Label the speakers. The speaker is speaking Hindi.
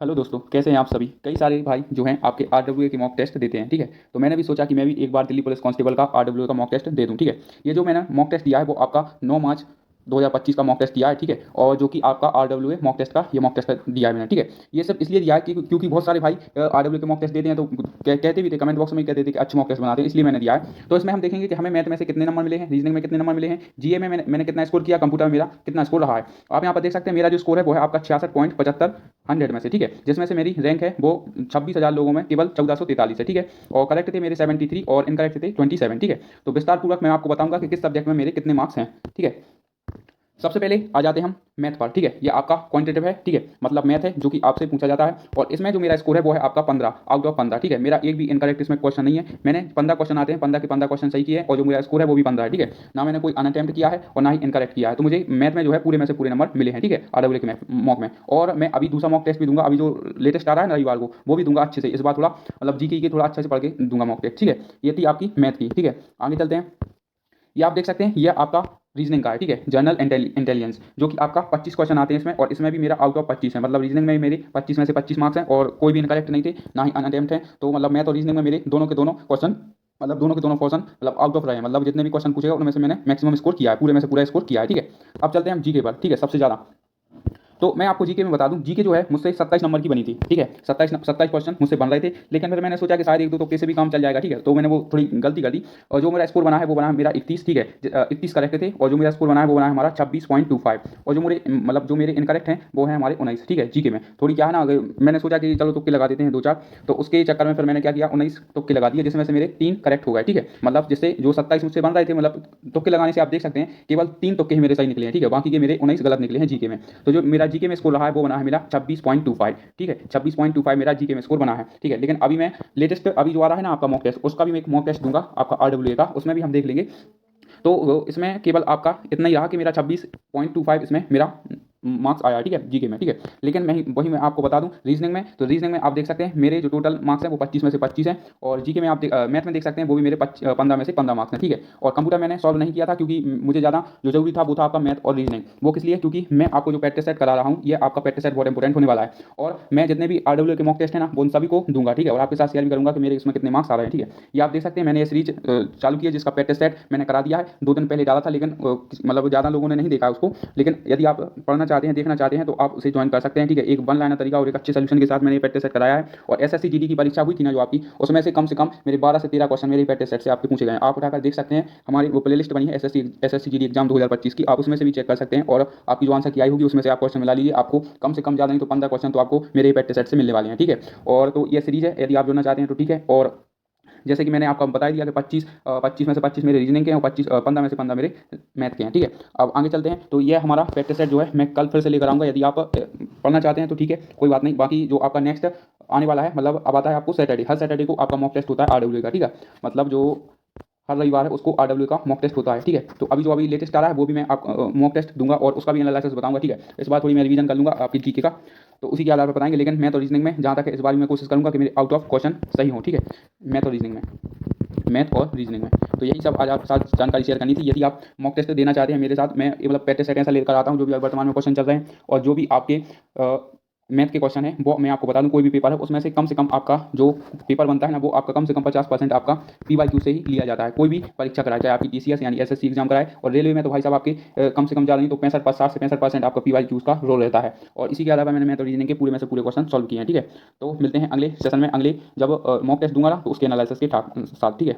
Speaker 1: हेलो दोस्तों, कैसे हैं आप सभी। कई सारे भाई जो हैं आपके आरडब्ल्यूए के मॉक टेस्ट देते हैं, ठीक है। तो मैंने भी सोचा कि मैं भी एक बार दिल्ली पुलिस कांस्टेबल का आरडब्ल्यूए का मॉक टेस्ट दे दूं, ठीक है। ये जो मैंने मॉक टेस्ट दिया है वो आपका 9 मार्च 2025 का मॉक टेस्ट दिया है, ठीक है। और जो कि आपका आरडब्ल्यूए मॉक टेस्ट का ये मॉक टेस्ट दिया है मैंने, ठीक है। ये सब इसलिए दिया है कि क्योंकि बहुत सारे भाई आरडब्ल्यू के मॉक टेस्ट देते हैं तो कहते भी थे, कमेंट बॉक्स में कहते थे कि अच्छे मॉक टेस्ट बनाते हैं, इसलिए मैंने दिया है। तो इसमें हम देखेंगे कि हमें मैथ में से कितने नंबर मिले हैं, रीजनिंग में कितने नंबर मिले हैं, जीए में मैंने कितना स्कोर किया, कंप्यूटर में मेरा कितना स्कोर रहा है। आप यहाँ पर देख सकते हैं मेरा जो स्कोर है वो है आपका 66.75 100 में से, ठीक है। जिसमें से मेरी रैंक है वो 26,000 लोगों में केवल 1443 है, ठीक है। और करेक्ट थे मेरे 73 और इनकरेक्ट थे 27, ठीक है। तो विस्तार पूर्वक मैं आपको बताऊंगा कि किस सब्जेक्ट में मेरे कितने मार्क्स हैं, ठीक है। सबसे पहले आ जाते हैं हम मैथ पर, ठीक है। ये आपका क्वांटिटेटिव है, ठीक है, मतलब मैथ है जो कि आपसे पूछा जाता है। और इसमें जो मेरा स्कोर है वो है आपका 15 आउट ऑफ 15, ठीक है। मेरा एक भी इनकरेक्ट इसमें क्वेश्चन नहीं है। मैंने 15 क्वेश्चन आते हैं, 15 के 15 क्वेश्चन सही किए और जो मेरा स्कोर है वो भी 15 है, ठीक है। ना मैंने कोई अनअटेम्प्ट किया है और ना ही इनकरेक्ट किया है। तो मुझे मैथ में जो है पूरे में से पूरे नंबर मिले हैं, ठीक है, आरडब्ल्यू के मॉक में। और मैं अभी दूसरा मॉक टेस्ट भी दूंगा, अभी जो लेटेस्ट आ रहा है ना रविवार को, वो भी दूंगा अच्छे से। इस बार थोड़ा मतलब जीके की थोड़ा अच्छे से पढ़ के दूंगा मॉक टेस्ट, ठीक है। ये थी आपकी मैथ की, ठीक है। आगे चलते हैं। ये आप देख सकते हैं, ये आपका रीजनिंग का है, ठीक है, जनरल इंटेलिजेंस, जो कि आपका 25 क्वेश्चन आते हैं इसमें। और इसमें भी मेरा आउट ऑफ 25 है, मतलब रीजनिंग में मेरे 25 में से 25 मार्क्स हैं और कोई भी इनकरेक्ट नहीं थे, ना ही अनअटेम्प्ट हैं। तो मतलब मैथ और रीजनिंग में मेरे दोनों के दोनों क्वेश्चन, मतलब दोनों के दोनों क्वेश्चन मतलब आउट ऑफ रहे हैं। मतलब जितने भी क्वेश्चन पूछेगा उनमें से मैंने मैक्सिमम स्कोर किया है, पूरे में से पूरा स्कोर किया है, ठीक है। अब चलते हैं हम जीके पर, ठीक है, सबसे ज़्यादा। तो मैं आपको जीके में बता दूं, जीके जो है मुझसे 27 नंबर की बनी थी, ठीक है। 27 क्वेश्चन मुझसे बन रहे थे, लेकिन फिर मैंने सोचा कि शायद एक दो तुक्के से भी काम चल जाएगा, ठीक है। तो मैंने वो थोड़ी गलती कर दी और जो मेरा स्कोर बना है वो बना है मेरा 31, ठीक है। 31 करेक्ट थे और जो मेरा स्कोर बना है वो बना है हमारा 26.25। और जो मेरे मतलब जो मेरे इनकरेक्ट हैं वो है हमारे 19, ठीक है। जीके में थोड़ी क्या है ना, मैंने सोचा कि चलो तुक्के लगा देते हैं दो चार, तो उसके चक्कर में फिर मैंने क्या किया, 19 तुक्के लगा दिए, जिसमें से मेरे 3 करेक्ट हो गए, ठीक है। मतलब जिससे जो 27 मुझसे बन रहे थे, मतलब तुक्के लगाने से आप देख सकते हैं केवल 3 तुक्के ही मेरे सही निकले हैं, ठीक है। बाकी के मेरे 19 गलत निकले हैं जीके में। तो जो मेरा जीके में स्कोर रहा है वो बना है मेरा 26.25, ठीक है। 26.25 मेरा जीके में स्कोर बना है, ठीक है। लेकिन अभी मैं लेटेस्ट अभी जो आ रहा है ना आपका मॉक टेस्ट, उसका भी मैं एक मॉक टेस्ट दूंगा आपका आरडब्ल्यूए का, उसमें भी हम देख लेंगे। तो इसमें केवल आपका इतना ही रहा कि मेरा 26.25 इसमें मेरा मार्क्स आया, ठीक है, जीके में, ठीक है। लेकिन वही मैं आपको बता दूं रीजनिंग में, तो रीजनिंग में आप देख सकते हैं मेरे जो टोटल मार्क्स हैं वो 25 में से 25 हैं। और जीके में आप मैथ में देख सकते हैं वो भी मेरे 15 में से 15 मार्क्स हैं, ठीक है। और कंप्यूटर मैंने सॉल्व नहीं किया था क्योंकि मुझे ज़्यादा जो जरूरी था वो था आपका मैथ और रीजनिंग। वो किस लिए, क्योंकि मैं आपको जो प्रैक्टिस सेट करा रहा हूँ ये आपका प्रैक्टिस सेट बहुत इंपॉर्टेंट होने वाला है। और मैं जितने भी आरडब्ल्यू के मॉक टेस्ट है ना वो उन सभी को दूंगा, ठीक है। और आपके साथ शेयर भी करूंगा कि मेरे इसमें कितने मार्क्स आ रहे हैं, ठीक है। ये आप देख सकते हैं मैंने ये सीरीज चालू की है जिसका प्रैक्टिस सेट मैंने करा दिया है। 2 दिन पहले डाला था, लेकिन मतलब ज़्यादा लोगों ने नहीं देखा उसको। लेकिन यदि आप पढ़ना चाहते हैं, देखना चाहते हैं, तो आप उसे ज्वाइन कर सकते हैं, ठीक है। एक वन लाइनर तरीका और एक अच्छे सोल्यूशन के साथ मैंने प्रैक्टिस सेट कराया है। और एसएससी जीडी की परीक्षा हुई थी ना जो आपकी, उसमें से कम मेरे 12 से 13 क्वेश्चन मेरे प्रैक्टिस सेट से आपके पूछे गए हैं। आप उठाकर देख सकते हैं, हमारी वो प्ले लिस्ट बनी है एसएससी जीडी एग्जाम 2025 की, आप उसमें से भी चेक कर सकते हैं। और आपकी जो आंसर की आई होगी उसमें से आप क्वेश्चन मिला लीजिए, आपको कम से कम ज़्यादा नहीं तो 15 क्वेश्चन तो आपको मेरे प्रैक्टिस सेट से मिलने वाले हैं, ठीक है। और तो ये सीरीज है, यदि आप जुड़ना चाहते हैं तो ठीक है। और जैसे कि मैंने आपको बता दिया कि 25 में से 25 मेरे रीजनिंग के हैं और 15 में से 15 मेरे मैथ के हैं, ठीक है। अब आगे चलते हैं। तो ये हमारा प्रैक्टिस सेट जो है मैं कल फिर से लेकर आऊँगा, यदि आप पढ़ना चाहते हैं तो ठीक है, कोई बात नहीं। बाकी जो आपका नेक्स्ट आने वाला है, मतलब अब आता है आपको सैटरडे, हर सैटरडे को आपका मॉक टेस्ट होता है आरडब्ल्यू का, ठीक है। मतलब जो हर रविवार है उसको आरडब्ल्यू का मॉक टेस्ट होता है, ठीक है। तो अभी लेटेस्ट आ रहा है वो भी मैं आप मॉक टेस्ट दूंगा और उसका भी एनालिसिस बताऊंगा, ठीक है। इस बार थोड़ी मैं रिवीजन कर लूंगा आपकी जीके का, तो उसी के आधार पर बताएंगे। लेकिन मैथ और रीजनिंग में जहाँ तक है इस बार भी मैं कोशिश करूंगा कि मेरे आउट ऑफ क्वेश्चन सही हो, ठीक है, मैथ और रीजनिंग में, मैथ और रीजनिंग में। तो यही सब आज आपके साथ जानकारी शेयर करनी थी। यदि आप मॉक टेस्ट देना चाहते हैं मेरे साथ, मैं मतलब प्रैक्टिस सेट ऐसा लेकर आता हूँ जो भी वर्तमान में क्वेश्चन चल रहे हैं और जो भी आपके मैथ के क्वेश्चन है वो मैं आपको बता दूं, कोई भी पेपर है उसमें से कम आपका जो पेपर बनता है ना वो आपका कम से कम 50% आपका पीवाईक्यू से ही लिया जाता है। कोई भी परीक्षा कराए, चाहे आपकी टीसीएस यानी एसएससी एग्जाम कराए। और रेलवे में तो भाई साहब आपके कम से कम ज़्यादा नहीं तो 60 से 65% आपका पीवाईक्यू का रोल रहता है। और इसी के अलावा मैंने मैथ और रीजनिंग के पूरे में से पूरे क्वेश्चन सॉल्व किए हैं, ठीक है। तो मिलते हैं अगले सेशन में, अगले जब मॉक टेस्ट दूंगा ना तो उसके एनालिसिस के साथ, ठीक है।